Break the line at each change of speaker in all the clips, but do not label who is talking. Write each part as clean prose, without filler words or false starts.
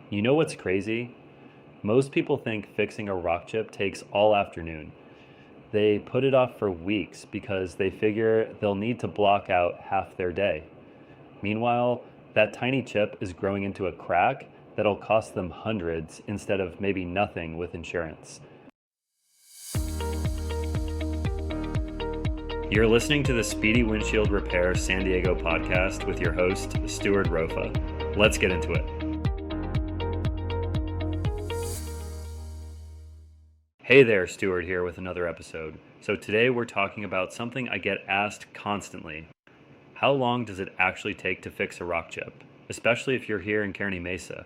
You know what's crazy? Most people think fixing a rock chip takes all afternoon. They put it off for weeks because they figure they'll need to block out half their day. Meanwhile, that tiny chip is growing into a crack that'll cost them hundreds instead of maybe nothing with insurance. You're listening to the Speedy Windshield Repair San Diego podcast with your host, Stuart Rofa. Let's get into it. Hey there, Stuart here with another episode. So today we're talking about something I get asked constantly. How long does it actually take to fix a rock chip, especially if you're here in Kearny Mesa?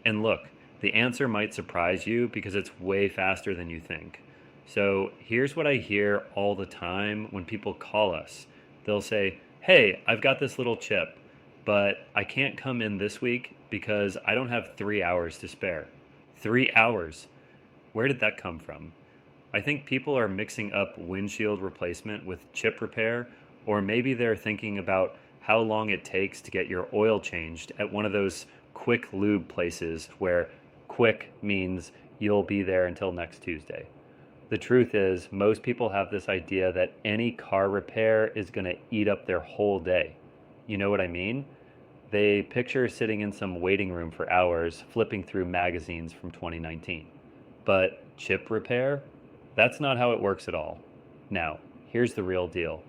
And look, the answer might surprise you because it's way faster than you think. So here's what I hear all the time when people call us. They'll say, hey, I've got this little chip, but I can't come in this week because I don't have 3 hours to spare. 3 hours. Where did that come from? I think people are mixing up windshield replacement with chip repair, or maybe they're thinking about how long it takes to get your oil changed at one of those quick lube places where quick means you'll be there until next Tuesday. The truth is, most people have this idea that any car repair is going to eat up their whole day. You know what I mean? They picture sitting in some waiting room for hours, flipping through magazines from 2019. But chip repair? That's not how it works at all. Now, here's the real deal.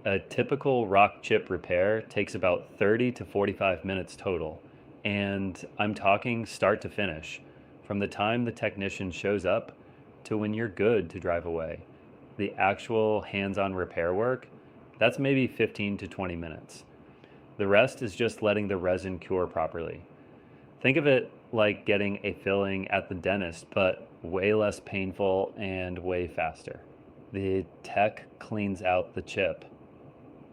A typical rock chip repair takes about 30 to 45 minutes total, and I'm talking start to finish, from the time the technician shows up to when you're good to drive away. The actual hands-on repair work, that's maybe 15 to 20 minutes. The rest is just letting the resin cure properly. Think of it like getting a filling at the dentist, but way less painful and way faster. The tech cleans out the chip.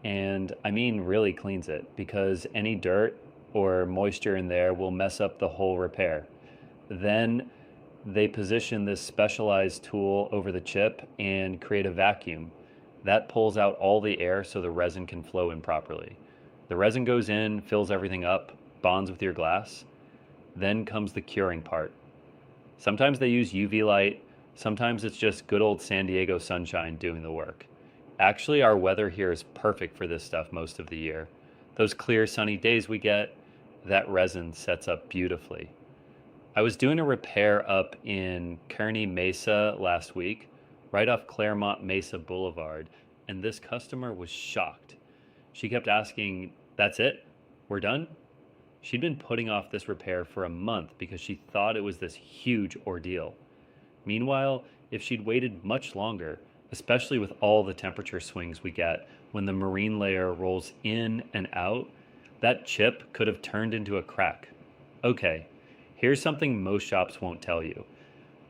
And I mean really cleans it, because any dirt or moisture in there will mess up the whole repair. Then they position this specialized tool over the chip and create a vacuum. That pulls out all the air so the resin can flow in properly. The resin goes in, fills everything up, bonds with your glass. Then comes the curing part. Sometimes they use UV light, sometimes it's just good old San Diego sunshine doing the work. Actually, our weather here is perfect for this stuff most of the year. Those clear sunny days we get, that resin sets up beautifully. I was doing a repair up in Kearny Mesa last week, right off Claremont Mesa Boulevard, and this customer was shocked. She kept asking, that's it? We're done? She'd been putting off this repair for a month because she thought it was this huge ordeal. Meanwhile, if she'd waited much longer, especially with all the temperature swings we get when the marine layer rolls in and out, that chip could have turned into a crack. Okay, here's something most shops won't tell you.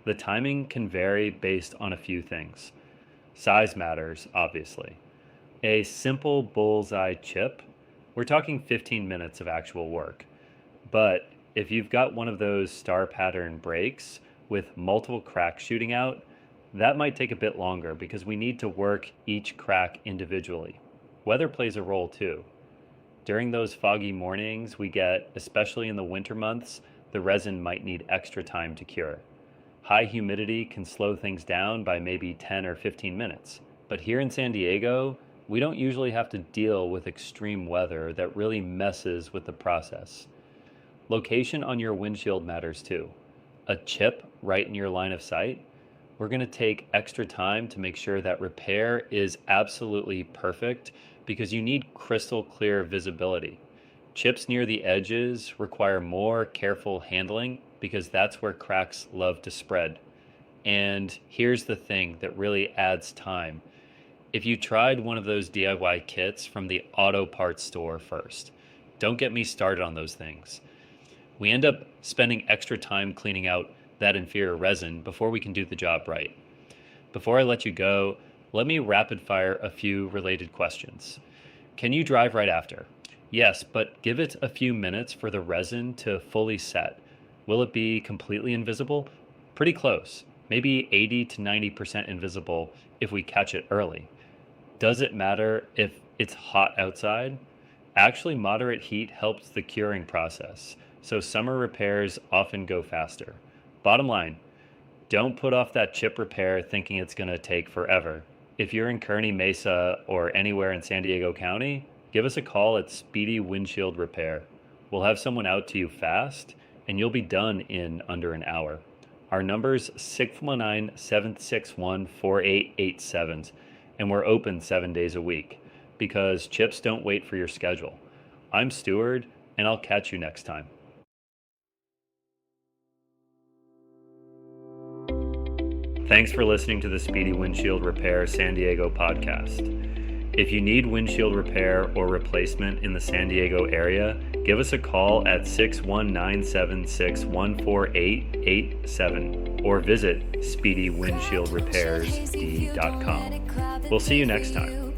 The timing can vary based on a few things. Size matters, obviously. A simple bullseye chip, we're talking 15 minutes of actual work. But if you've got one of those star pattern breaks with multiple cracks shooting out, that might take a bit longer because we need to work each crack individually. Weather plays a role too. During those foggy mornings we get, especially in the winter months, the resin might need extra time to cure. High humidity can slow things down by maybe 10 or 15 minutes. But here in San Diego, we don't usually have to deal with extreme weather that really messes with the process. Location on your windshield matters too. A chip right in your line of sight, we're going to take extra time to make sure that repair is absolutely perfect because you need crystal clear visibility. Chips near the edges require more careful handling because that's where cracks love to spread. And here's the thing that really adds time. If you tried one of those DIY kits from the auto parts store first, don't get me started on those things. We end up spending extra time cleaning out that inferior resin before we can do the job right. Before I let you go, let me rapid fire a few related questions. Can you drive right after? Yes, but give it a few minutes for the resin to fully set. Will it be completely invisible? Pretty close, maybe 80 to 90% invisible if we catch it early. Does it matter if it's hot outside? Actually, moderate heat helps the curing process. so summer repairs often go faster. Bottom line, don't put off that chip repair thinking it's going to take forever. If you're in Kearny Mesa or anywhere in San Diego County, give us a call at Speedy Windshield Repair. We'll have someone out to you fast, and you'll be done in under an hour. Our number's 619-761-4887, and we're open 7 days a week because chips don't wait for your schedule. I'm Stuart, and I'll catch you next time. Thanks for listening to the Speedy Windshield Repair San Diego podcast. If you need windshield repair or replacement in the San Diego area, give us a call at 619-761-4887 or visit speedywindshieldrepairsd.com. We'll see you next time.